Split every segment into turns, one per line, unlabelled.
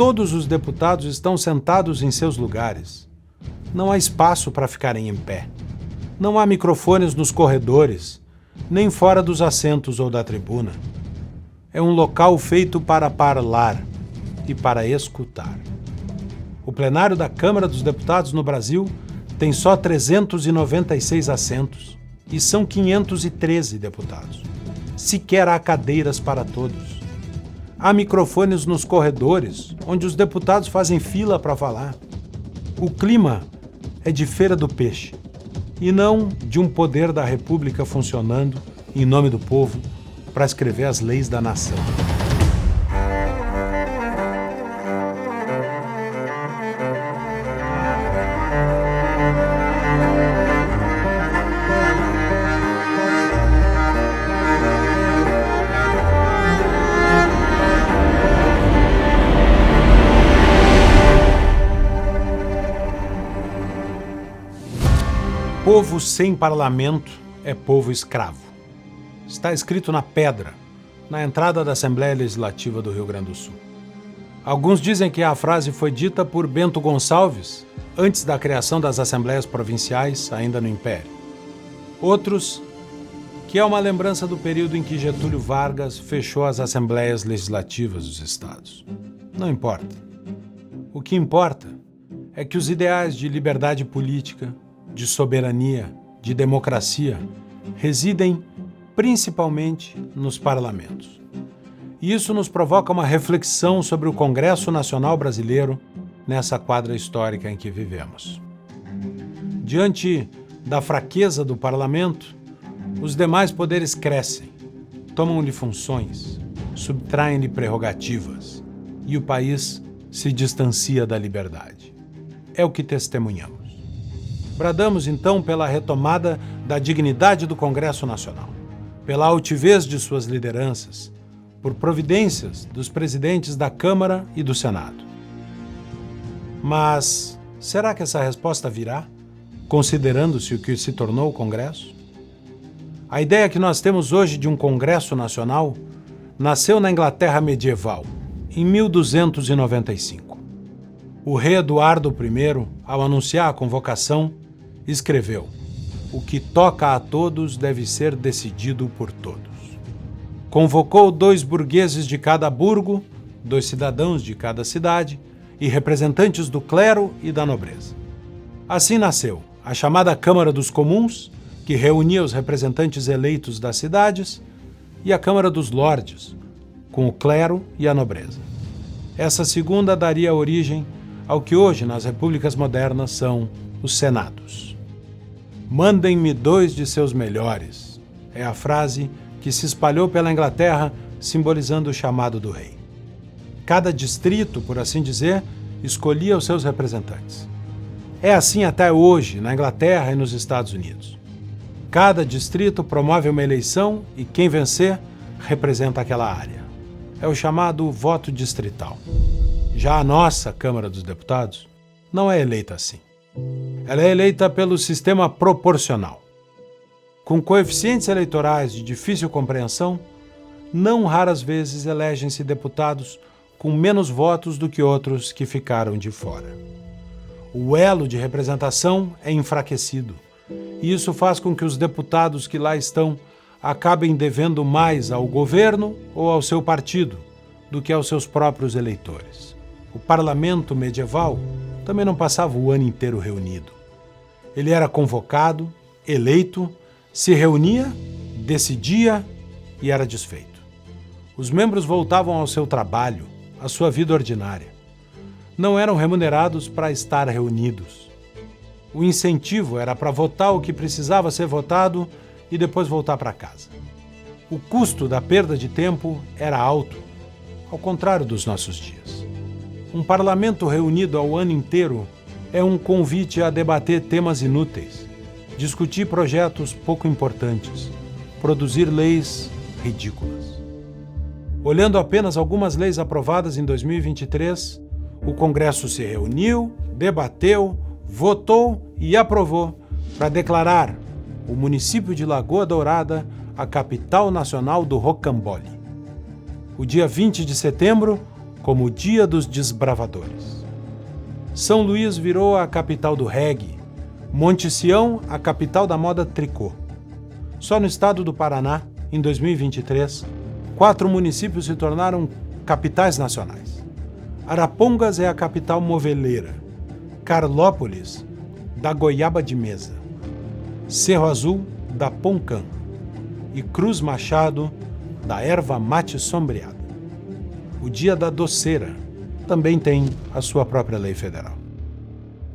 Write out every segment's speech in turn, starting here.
todos os deputados estão sentados em seus lugares. Não há espaço para ficarem em pé. Não há microfones nos corredores, nem fora dos assentos ou da tribuna. É um local feito para falar e para escutar. O plenário da Câmara dos Deputados no Brasil tem só 396 assentos e são 513 deputados. Sequer há cadeiras para todos. Há microfones nos corredores, onde os deputados fazem fila para falar. O clima é de feira do peixe, e não de um poder da República funcionando em nome do povo para escrever as leis da nação. Povo sem parlamento é povo escravo. Está escrito na pedra, na entrada da Assembleia Legislativa do Rio Grande do Sul. Alguns dizem que a frase foi dita por Bento Gonçalves, antes da criação das Assembleias Provinciais, ainda no Império. Outros, que é uma lembrança do período em que Getúlio Vargas fechou as Assembleias Legislativas dos Estados. Não importa. O que importa é que os ideais de liberdade política, de soberania, de democracia, residem principalmente nos parlamentos. E isso nos provoca uma reflexão sobre o Congresso Nacional Brasileiro nessa quadra histórica em que vivemos. Diante da fraqueza do parlamento, os demais poderes crescem, tomam-lhe funções, subtraem-lhe prerrogativas e o país se distancia da liberdade. É o que testemunhamos. Bradamos, então, pela retomada da dignidade do Congresso Nacional, pela altivez de suas lideranças, por providências dos presidentes da Câmara e do Senado. Mas será que essa resposta virá, considerando-se o que se tornou o Congresso? A ideia que nós temos hoje de um Congresso Nacional nasceu na Inglaterra medieval, em 1295. O rei Eduardo I, ao anunciar a convocação, escreveu: "O que toca a todos deve ser decidido por todos." Convocou 2 burgueses de cada burgo, 2 cidadãos de cada cidade e representantes do clero e da nobreza. Assim nasceu a chamada Câmara dos Comuns, que reunia os representantes eleitos das cidades, e a Câmara dos Lordes, com o clero e a nobreza. Essa segunda daria origem ao que hoje nas repúblicas modernas são os senados. "Mandem-me 2 de seus melhores", é a frase que se espalhou pela Inglaterra, simbolizando o chamado do rei. Cada distrito, por assim dizer, escolhia os seus representantes. É assim até hoje na Inglaterra e nos Estados Unidos. Cada distrito promove uma eleição e quem vencer representa aquela área. É o chamado voto distrital. Já a nossa Câmara dos Deputados não é eleita assim. Ela é eleita pelo sistema proporcional. Com coeficientes eleitorais de difícil compreensão, não raras vezes elegem-se deputados com menos votos do que outros que ficaram de fora. O elo de representação é enfraquecido, e isso faz com que os deputados que lá estão acabem devendo mais ao governo ou ao seu partido do que aos seus próprios eleitores. O parlamento medieval também não passava o ano inteiro reunido. Ele era convocado, eleito, se reunia, decidia e era desfeito. Os membros voltavam ao seu trabalho, à sua vida ordinária. Não eram remunerados para estar reunidos. O incentivo era para votar o que precisava ser votado e depois voltar para casa. O custo da perda de tempo era alto, ao contrário dos nossos dias. Um parlamento reunido ao ano inteiro é um convite a debater temas inúteis, discutir projetos pouco importantes, produzir leis ridículas. Olhando apenas algumas leis aprovadas em 2023, o Congresso se reuniu, debateu, votou e aprovou para declarar o município de Lagoa Dourada a capital nacional do rocambole. O dia 20 de setembro, como o Dia dos Desbravadores. São Luís virou a capital do reggae, Monte Sião a capital da moda tricô. Só no estado do Paraná, em 2023, 4 municípios se tornaram capitais nacionais. Arapongas é a capital moveleira, Carlópolis, da goiaba de mesa, Cerro Azul, da poncã, e Cruz Machado, da erva mate sombreada. O Dia da Doceira também tem a sua própria lei federal.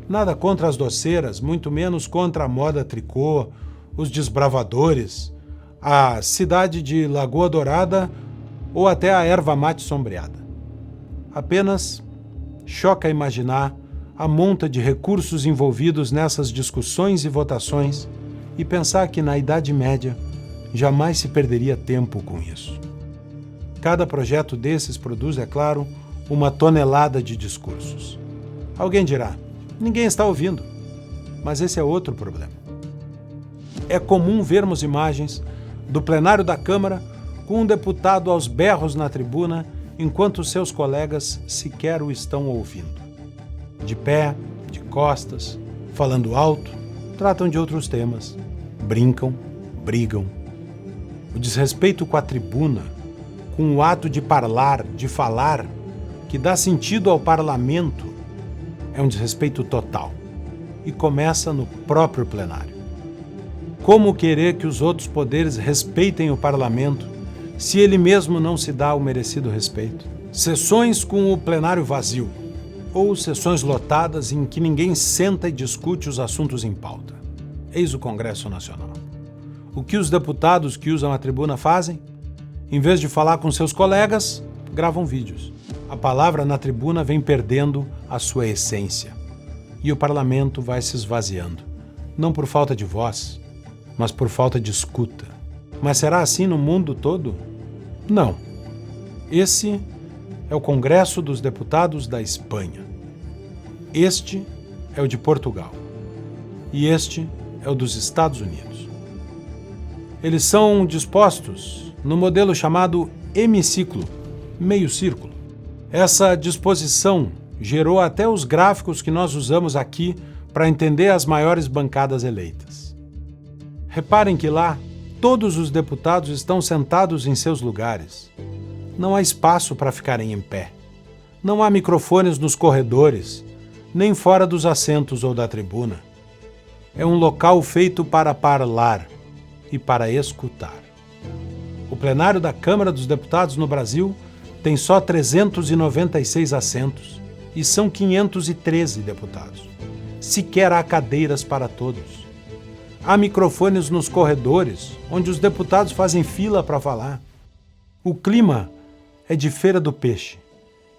Nada contra as doceiras, muito menos contra a moda tricô, os desbravadores, a cidade de Lagoa Dourada ou até a erva mate sombreada. Apenas choca imaginar a monta de recursos envolvidos nessas discussões e votações e pensar que na Idade Média jamais se perderia tempo com isso. Cada projeto desses produz, é claro, uma tonelada de discursos. Alguém dirá, ninguém está ouvindo, mas esse é outro problema. É comum vermos imagens do plenário da Câmara com um deputado aos berros na tribuna enquanto seus colegas sequer o estão ouvindo. De pé, de costas, falando alto, tratam de outros temas, brincam, brigam. O desrespeito com a tribuna, com o ato de parlar, de falar, que dá sentido ao parlamento, é um desrespeito total e começa no próprio plenário. Como querer que os outros poderes respeitem o parlamento se ele mesmo não se dá o merecido respeito? Sessões com o plenário vazio ou sessões lotadas em que ninguém senta e discute os assuntos em pauta. Eis o Congresso Nacional. O que os deputados que usam a tribuna fazem? Em vez de falar com seus colegas, gravam vídeos. A palavra na tribuna vem perdendo a sua essência e o parlamento vai se esvaziando, não por falta de voz, mas por falta de escuta. Mas será assim no mundo todo? Não. Esse é o Congresso dos Deputados da Espanha. Este é o de Portugal. E este é o dos Estados Unidos. Eles são dispostos no modelo chamado hemiciclo, meio círculo. Essa disposição gerou até os gráficos que nós usamos aqui para entender as maiores bancadas eleitas. Reparem que lá todos os deputados estão sentados em seus lugares. Não há espaço para ficarem em pé. Não há microfones nos corredores, nem fora dos assentos ou da tribuna. É um local feito para falar e para escutar. O plenário da Câmara dos Deputados no Brasil tem só 396 assentos e são 513 deputados. Sequer há cadeiras para todos. Há microfones nos corredores, onde os deputados fazem fila para falar. O clima é de feira do peixe,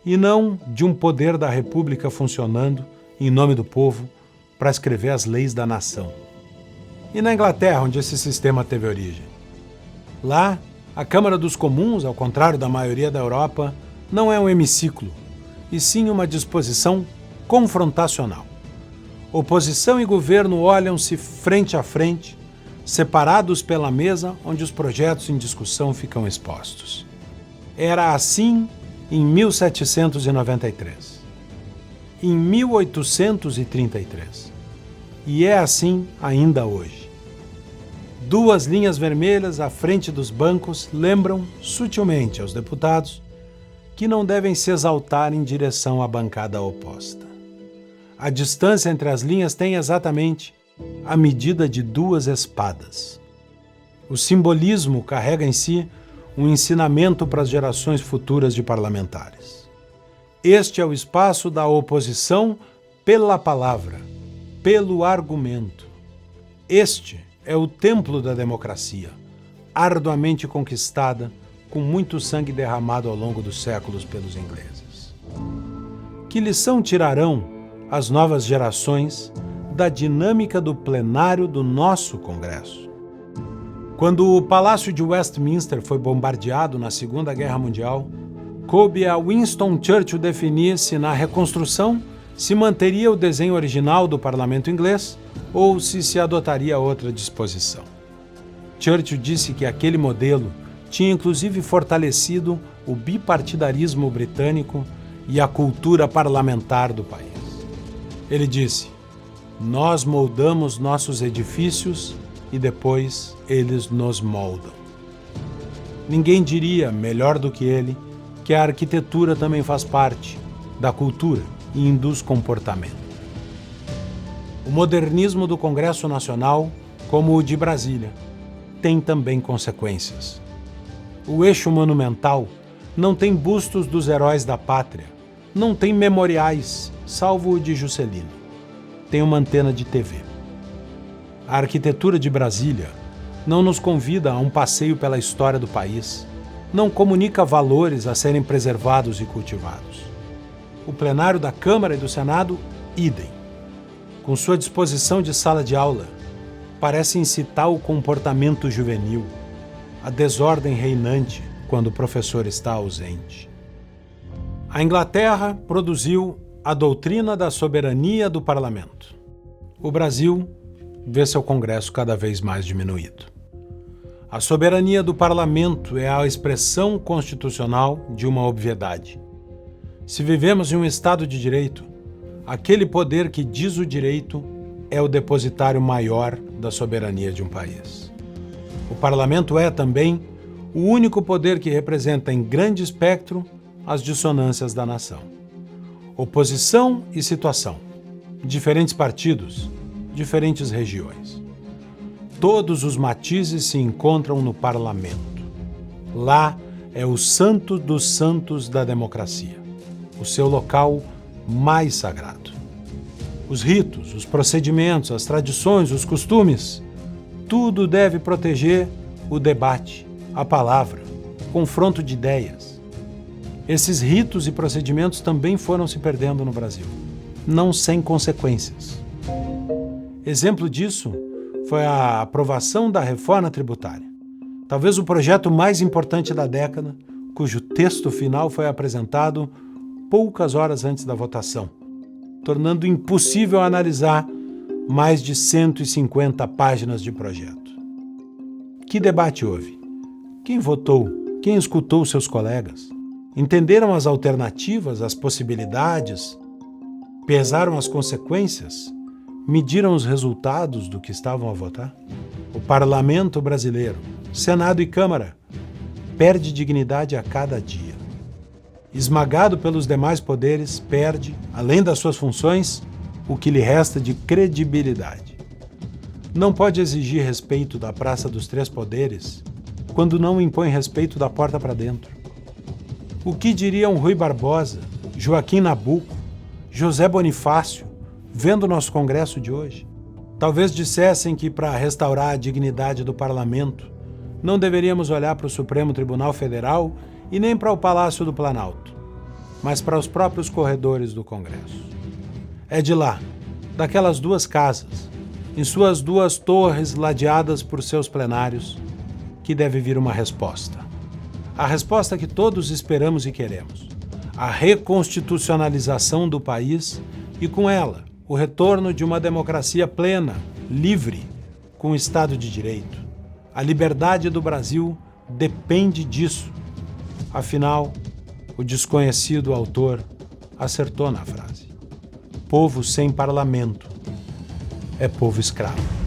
e não de um poder da República funcionando em nome do povo para escrever as leis da nação. E na Inglaterra, onde esse sistema teve origem? Lá, a Câmara dos Comuns, ao contrário da maioria da Europa, não é um hemiciclo, e sim uma disposição confrontacional. Oposição e governo olham-se frente a frente, separados pela mesa onde os projetos em discussão ficam expostos. Era assim em 1793, em 1833, e é assim ainda hoje. 2 linhas vermelhas à frente dos bancos lembram sutilmente aos deputados que não devem se exaltar em direção à bancada oposta. A distância entre as linhas tem exatamente a medida de 2 espadas. O simbolismo carrega em si um ensinamento para as gerações futuras de parlamentares. Este é o espaço da oposição pela palavra, pelo argumento. Este é o templo da democracia, arduamente conquistada, com muito sangue derramado ao longo dos séculos pelos ingleses. Que lição tirarão as novas gerações da dinâmica do plenário do nosso Congresso? Quando o Palácio de Westminster foi bombardeado na Segunda Guerra Mundial, coube a Winston Churchill definir se na reconstrução se manteria o desenho original do parlamento inglês ou se adotaria outra disposição. Churchill disse que aquele modelo tinha inclusive fortalecido o bipartidarismo britânico e a cultura parlamentar do país. Ele disse: nós moldamos nossos edifícios e depois eles nos moldam. Ninguém diria, melhor do que ele, que a arquitetura também faz parte da cultura e induz comportamento. O modernismo do Congresso Nacional, como o de Brasília, tem também consequências. O eixo monumental não tem bustos dos heróis da pátria, não tem memoriais, salvo o de Juscelino. Tem uma antena de TV. A arquitetura de Brasília não nos convida a um passeio pela história do país, não comunica valores a serem preservados e cultivados. O plenário da Câmara e do Senado, idem. Com sua disposição de sala de aula, parece incitar o comportamento juvenil, a desordem reinante quando o professor está ausente. A Inglaterra produziu a doutrina da soberania do parlamento. O Brasil vê seu Congresso cada vez mais diminuído. A soberania do parlamento é a expressão constitucional de uma obviedade. Se vivemos em um Estado de Direito, aquele poder que diz o direito é o depositário maior da soberania de um país. O parlamento é também o único poder que representa em grande espectro as dissonâncias da nação. Oposição e situação, diferentes partidos, diferentes regiões. Todos os matizes se encontram no parlamento. Lá é o santo dos santos da democracia, o seu local mais sagrado. Os ritos, os procedimentos, as tradições, os costumes, tudo deve proteger o debate, a palavra, o confronto de ideias. Esses ritos e procedimentos também foram se perdendo no Brasil, não sem consequências. Exemplo disso foi a aprovação da reforma tributária, talvez o projeto mais importante da década, cujo texto final foi apresentado poucas horas antes da votação, tornando impossível analisar mais de 150 páginas de projeto. Que debate houve? Quem votou? Quem escutou seus colegas? Entenderam as alternativas, as possibilidades? Pesaram as consequências? Mediram os resultados do que estavam a votar? O parlamento brasileiro, Senado e Câmara, perde dignidade a cada dia. Esmagado pelos demais poderes, perde, além das suas funções, o que lhe resta de credibilidade. Não pode exigir respeito da Praça dos Três Poderes quando não impõe respeito da porta para dentro. O que diriam Rui Barbosa, Joaquim Nabuco, José Bonifácio, vendo o nosso Congresso de hoje? Talvez dissessem que, para restaurar a dignidade do parlamento, não deveríamos olhar para o Supremo Tribunal Federal e nem para o Palácio do Planalto, mas para os próprios corredores do Congresso. É de lá, daquelas duas casas, em suas duas torres ladeadas por seus plenários, que deve vir uma resposta. A resposta que todos esperamos e queremos. A reconstitucionalização do país e, com ela, o retorno de uma democracia plena, livre, com Estado de Direito. A liberdade do Brasil depende disso. Afinal, o desconhecido autor acertou na frase. Povo sem parlamento é povo escravo.